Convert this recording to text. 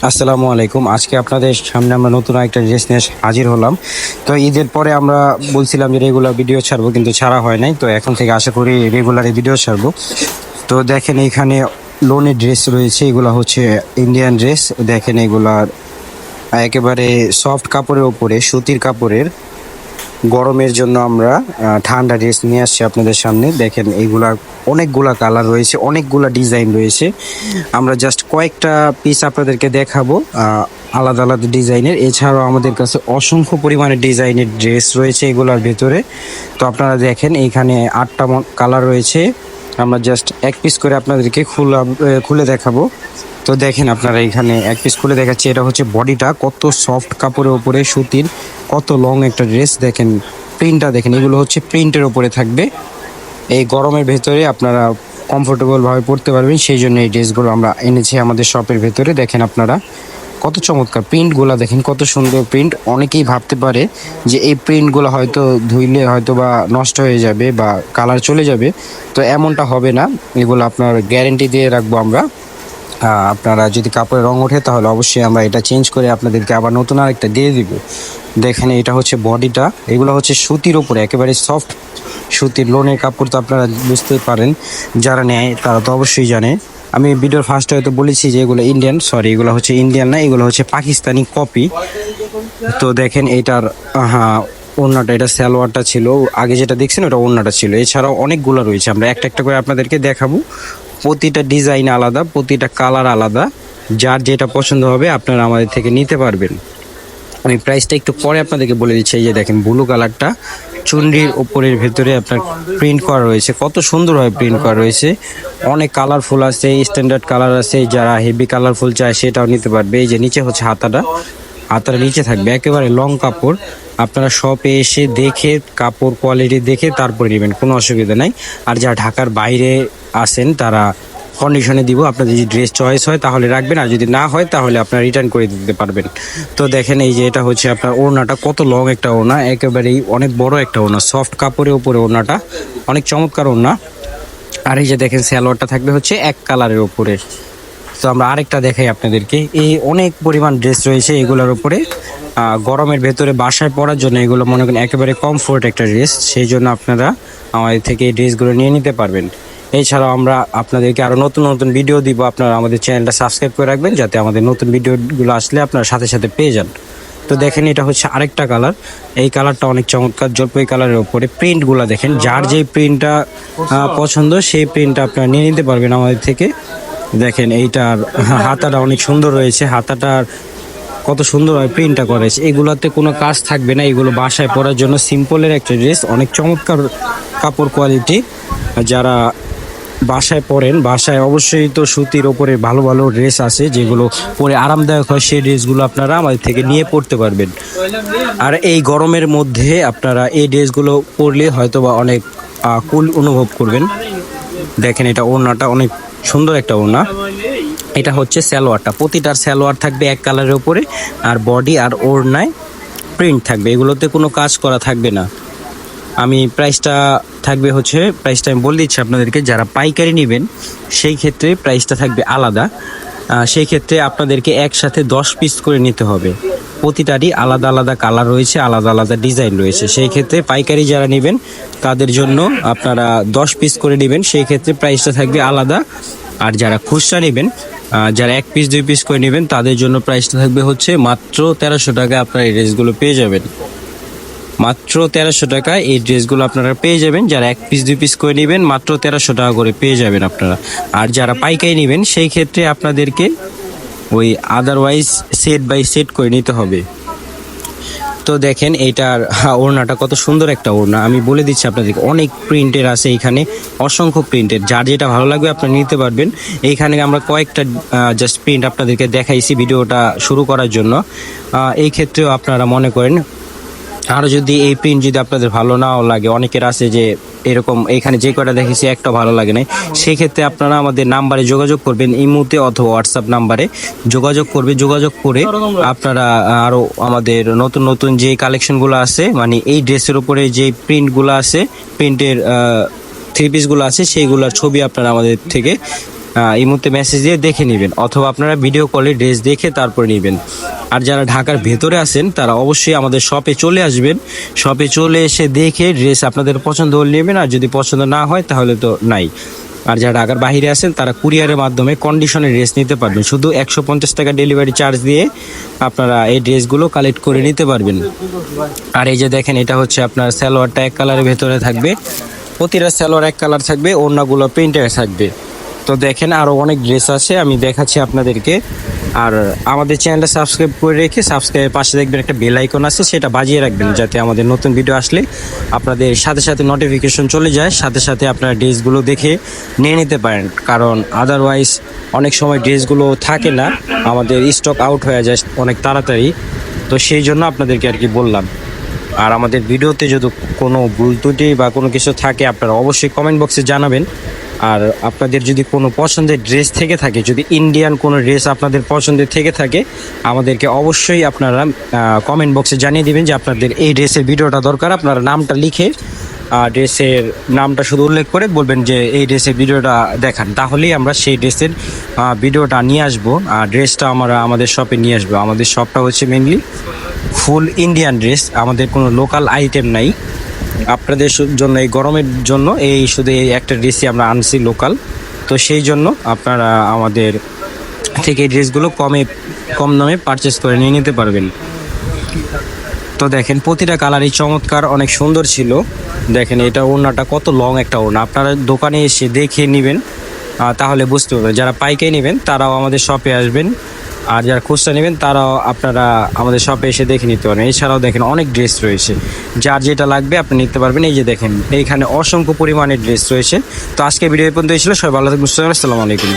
আসসালামু আলাইকুম। আজকে আপনাদের সামনে আমরা নতুন একটা ড্রেস নিয়ে হাজির হলাম। তো ঈদের পরে আমরা বলছিলাম যে রেগুলার ভিডিও ছাড়বো, কিন্তু ছাড়া হয় নাই। তো এখন থেকে আশা করি রেগুলার ভিডিও ছাড়বো। তো দেখেন এখানে লোনের ড্রেস রয়েছে, এগুলা হচ্ছে ইন্ডিয়ান ড্রেস। দেখেন এগুলা একেবারে সফট কাপড়ের ওপরে, সুতির কাপড়ের। গরমের জন্য আমরা ঠান্ডা ড্রেস নিয়ে আসছি আপনাদের সামনে। দেখেন এইগুলা অনেকগুলা কালার রয়েছে, অনেকগুলা ডিজাইন রয়েছে। আমরা জাস্ট কয়েকটা পিস আপনাদেরকে দেখাবো আলাদা আলাদা ডিজাইনের। এছাড়াও আমাদের কাছে অসংখ্য পরিমাণে ডিজাইনের ড্রেস রয়েছে এগুলার ভেতরে। তো আপনারা দেখেন এইখানে 8টা কালার রয়েছে। আমরা জাস্ট এক পিস করে আপনাদেরকে খুলে দেখাবো। তো দেখেন আপনারা এখানে এক পিস খুলে দেখাচ্ছি। এটা হচ্ছে বডিটা, কত সফট কাপড়ের উপরে সুতির, কত লং একটা ড্রেস। দেখেন প্রিন্টটা দেখেন, এগুলো হচ্ছে প্রিন্টের উপরে থাকবে। এই গরমের ভেতরে আপনারা কমফোর্টেবল ভাবে পড়তে পারবেন, সেই জন্য এই ড্রেসগুলো আমরা এনেছি আমাদের শপের ভেতরে। দেখেন আপনারা কত চমৎকার প্রিন্টগুলো, দেখেন কত সুন্দর প্রিন্ট। অনেকেই ভাবতে পারে যে এই প্রিন্টগুলো হয়তো ধুইলে হয়তো বা নষ্ট হয়ে যাবে বা কালার চলে যাবে, তো এমনটা হবে না। এগুলো আপনার গ্যারেন্টি দিয়ে রাখবো আমরা। আপনারা যদি কাপড়ের রং ওঠে তাহলে অবশ্যই আমরা এটা চেঞ্জ করে আপনাদেরকে আবার নতুন আরেকটা দিয়ে দিব। দেখেন এটা হচ্ছে বডিটা, এগুলো হচ্ছে সুতির উপরে, একেবারে সফট সুতির লোনের কাপড়। তো আপনারা বুঝতে পারেন, যারা নেয় তারা তো অবশ্যই জানে। আমি ভিডিওর ফার্স্টে হয়তো বলেছি যে এগুলো ইন্ডিয়ান, সরি এগুলো হচ্ছে ইন্ডিয়ান না, এগুলো হচ্ছে পাকিস্তানি কপি। তো দেখেন এটার হ্যাঁ ওড়নাটা, এটা সালোয়ারটা ছিল আগে যেটা দেখছেন, ওটা ওড়নাটা ছিল। এছাড়াও অনেকগুলো রয়েছে, আমরা একটা একটা করে আপনাদেরকে দেখাবো। প্রতিটা ডিজাইন আলাদা, প্রতিটা কালার আলাদা। যার যেটা পছন্দ হবে আপনারা আমাদের থেকে নিতে পারবেন। আমি প্রাইসটা একটু পরে আপনাদেরকে বলে দিচ্ছি। এই যে দেখেন ব্লু কালারটা, চুনরির ওপরের ভেতরে আপনার প্রিন্ট করা রয়েছে, কত সুন্দরভাবে প্রিন্ট করা রয়েছে। অনেক কালারফুল আছে, স্ট্যান্ডার্ড কালার আছে। যারা হেভি কালারফুল চায় সেটাও নিতে পারবে। এই যে নিচে হচ্ছে হাতাটা, হাতার নিচে থাকবে একেবারে লং কাপড়। আপনারা শপে এসে দেখে কাপড় কোয়ালিটি দেখে তারপরে নেবেন, কোনো অসুবিধা নাই। আর যারা ঢাকার বাইরে আসেন তারা কন্ডিশনে দিব। আপনাদের যদি ড্রেস চয়েস হয় তাহলে রাখবেন, আর যদি না হয় তাহলে আপনারা রিটার্ন করে দিতে পারবেন। তো দেখেন এই যে এটা হচ্ছে আপনার ওড়নাটা, কত লং একটা ওড়না, একেবারেই অনেক বড় একটা ওড়না, সফট কাপড়ের উপরে ওড়নাটা, অনেক চমৎকার ওড়না। আর এই যে দেখেন সালোয়ারটা থাকবে হচ্ছে এক কালারের উপরে। তো আমরা আরেকটা দেখাই আপনাদেরকে। এই অনেক পরিমাণ ড্রেস রয়েছে এগুলোর উপরে। গরমের ভেতরে বাসায় পরার জন্য এগুলো মনে করেন একেবারে কমফোর্ট একটা ড্রেস, সেই জন্য আপনারা আমাদের থেকে এই ড্রেসগুলো নিয়ে নিতে পারবেন। এছাড়াও আমরা আপনাদেরকে আরও নতুন নতুন ভিডিও দিব, আপনারা আমাদের চ্যানেলটা সাবস্ক্রাইব করে রাখবেন যাতে আমাদের নতুন ভিডিওগুলো আসলে আপনারা সাথে সাথে পেয়ে যান। তো দেখেন এটা হচ্ছে আরেকটা কালার, এই কালারটা অনেক চমৎকার, জলপাই কালারের উপরে। প্রিন্টগুলো দেখেন, যার যেই প্রিন্টটা পছন্দ সেই প্রিন্টটা আপনারা নিয়ে নিতে পারবেন আমাদের থেকে। দেখেন এইটার হাতাটা অনেক সুন্দর রয়েছে, হাতাটার কত সুন্দরভাবে প্রিন্টটা করেছে। এগুলোতে কোনো কাজ থাকবে না, এগুলো বাসায় পরার জন্য সিম্পলের একটা ড্রেস, অনেক চমৎকার কাপড় কোয়ালিটি। যারা বাসায় পরেন, বাসায় অবশ্যই তো সুতির ওপরে ভালো ভালো ড্রেস আছে যেগুলো পরে আরামদায়ক হয়, সেই ড্রেসগুলো আপনারা আমাদের থেকে নিয়ে পড়তে পারবেন। আর এই গরমের মধ্যে আপনারা এই ড্রেসগুলো পরলে হয়তো বা অনেক কুল অনুভব করবেন। দেখেন এটা ওড়নাটা অনেক সুন্দর একটা ওড়না। এটা হচ্ছে সালোয়ারটা, প্রতিটার সালোয়ার থাকবে এক কালারের উপরে, আর বডি আর ওড়নায় প্রিন্ট থাকবে, এগুলোতে কোনো কাজ করা থাকবে না। আমি প্রাইসটা থাকবে হচ্ছে, প্রাইসটা আমি বলে দিচ্ছি আপনাদেরকে। যারা পাইকারি নেবেন সেই ক্ষেত্রে প্রাইসটা থাকবে আলাদা। সেই ক্ষেত্রে আপনাদেরকে একসাথে 10 পিস করে নিতে হবে। প্রতিটারই আলাদা আলাদা কালার রয়েছে, আলাদা আলাদা ডিজাইন রয়েছে। সেই ক্ষেত্রে পাইকারি যারা নেবেন তাদের জন্য আপনারা 10 পিস করে নেবেন, সেই ক্ষেত্রে প্রাইসটা থাকবে আলাদা। আর যারা খুচরা নেবেন, যারা 1 পিস 2 পিস করে নেবেন তাদের জন্য প্রাইসটা থাকবে হচ্ছে মাত্র 1300 টাকা। আপনারা এই ড্রেসগুলো পেয়ে যাবেন মাত্র 1300 টাকা। এই ড্রেসগুলো আপনারা পেয়ে যাবেন। যারা 1 পিস 2 পিস করে নেবেন মাত্র 1300 টাকা করে পেয়ে যাবেন আপনারা। আর যারা পাইকারি নেবেন সেই ক্ষেত্রে আপনাদেরকে ওই আদারওয়াইজ সেট বাই সেট করে নিতে হবে। তো দেখেন এইটার ওড়নাটা কত সুন্দর একটা ওড়না। আমি বলে দিচ্ছি আপনাদেরকে, অনেক প্রিন্টের আছে এইখানে, অসংখ্য প্রিন্টের। যার যেটা ভালো লাগবে আপনি নিতে পারবেন। এইখানে আমরা কয়েকটা জাস্ট প্রিন্ট আপনাদেরকে দেখাইছি ভিডিওটা শুরু করার জন্য। এই ক্ষেত্রেও আপনারা মনে করেন আরও যদি এই প্রিন্ট যদি আপনাদের ভালো নাও লাগে, অনেকের আছে যে এরকম এইখানে যে কয়টা দেখেছি একটা ভালো লাগে নাই, সেক্ষেত্রে আপনারা আমাদের নাম্বারে যোগাযোগ করবেন, ইমোতে অথবা হোয়াটসঅ্যাপ নাম্বারে যোগাযোগ করবে। যোগাযোগ করে আপনারা আরও আমাদের নতুন নতুন যে কালেকশনগুলো আছে, মানে এই ড্রেসের উপরে যে প্রিন্টগুলো আছে, প্রিন্টের 3 পিসগুলো আছে, সেইগুলোর ছবি আপনারা আমাদের থেকে এই মুহূর্তে মেসেজ দিয়ে দেখে নেবেন, অথবা আপনারা ভিডিও কলে ড্রেস দেখে তারপরে নেবেন। আর যারা ঢাকার ভেতরে আছেন তারা অবশ্যই আমাদের শপে চলে আসবেন, শপে চলে এসে দেখে ড্রেস আপনাদের পছন্দ হলে নেবেন, আর যদি পছন্দ না হয় তাহলে তো নাই। আর যারা ঢাকার বাইরে আছেন তারা কুরিয়ারের মাধ্যমে কন্ডিশনে ড্রেস নিতে পারবেন, শুধু 150 টাকা ডেলিভারি চার্জ দিয়ে আপনারা এই ড্রেসগুলো কালেক্ট করে নিতে পারবেন। আর এই যে দেখেন, এটা হচ্ছে আপনার সালোয়ারটা এক কালারের ভেতরে থাকবে, প্রতিটা সালোয়ার এক কালার থাকবে, ওড়নাগুলো প্রিন্টের থাকবে। তো দেখেন আরও অনেক ড্রেস আছে, আমি দেখাচ্ছি আপনাদেরকে। আর আমাদের চ্যানেলটা সাবস্ক্রাইব করে রেখে সাবস্ক্রাইবের পাশে দেখবেন একটা বেল আইকন আছে, সেটা বাজিয়ে রাখবেন, যাতে আমাদের নতুন ভিডিও আসলে আপনাদের সাথে সাথে নোটিফিকেশন চলে যায়, সাথে সাথে আপনারা ড্রেসগুলো দেখে নিয়ে নিতে পারেন। কারণ আদারওয়াইজ অনেক সময় ড্রেসগুলো থাকে না, আমাদের স্টক আউট হয়ে যায় অনেক তাড়াতাড়ি। তো সেই জন্য আপনাদেরকে আর কি বললাম। আর আমাদের ভিডিওতে যদি কোনো ভুল ত্রুটি বা কোনো কিছু থাকে আপনারা অবশ্যই কমেন্ট বক্সে জানাবেন। আর আপনাদের যদি কোনো পছন্দের ড্রেস থেকে থাকে, যদি ইন্ডিয়ান কোনো ড্রেস আপনাদের পছন্দের থেকে থাকে, আমাদেরকে অবশ্যই আপনারা কমেন্ট বক্সে জানিয়ে দিবেন যে আপনাদের এই ড্রেসের ভিডিওটা দরকার। আপনারা নামটা লিখে ড্রেসের নামটা শুধু উল্লেখ করে বলবেন যে এই ড্রেসের ভিডিওটা দেখান, তাহলেই আমরা সেই ড্রেসের ভিডিওটা নিয়ে আসবো, আর ড্রেসটা আমরা আমাদের শপে নিয়ে আসবো। আমাদের শপটা হচ্ছে মেনলি ফুল ইন্ডিয়ান ড্রেস, আমাদের কোনো লোকাল আইটেম নাই। আপনাদের জন্য এই গরমের জন্য শুধু এই একটা ড্রেসই আমরা আনছি লোকাল, তো সেই জন্য আপনারা আমাদের থেকে এই ড্রেসগুলো কম দামে পারচেস করে নিয়ে নিতে পারবেন। তো দেখেন প্রতিটা কালারই চমৎকার, অনেক সুন্দর ছিল। দেখেন এটা ওড়নাটা কত লং একটা ওড়না, আপনারা দোকানে এসে দেখে নেবেন, তাহলে বুঝতে পারবেন। যারা পাইকারি নেবেন তারাও আমাদের শপে আসবেন, আর যারা খুচরা নেবেন তারাও আপনারা আমাদের শপে এসে দেখে নিতে পারবেন। এছাড়াও দেখেন অনেক ড্রেস রয়েছে, যার যেটা লাগবে আপনি নিতে পারবেন। এই যে দেখেন এইখানে অসংখ্য পরিমাণের ড্রেস রয়েছে। তো আজকে ভিডিও পর্যন্ত ছিল, সবাই ভালো থাকবেন, আসসালামু আলাইকুম।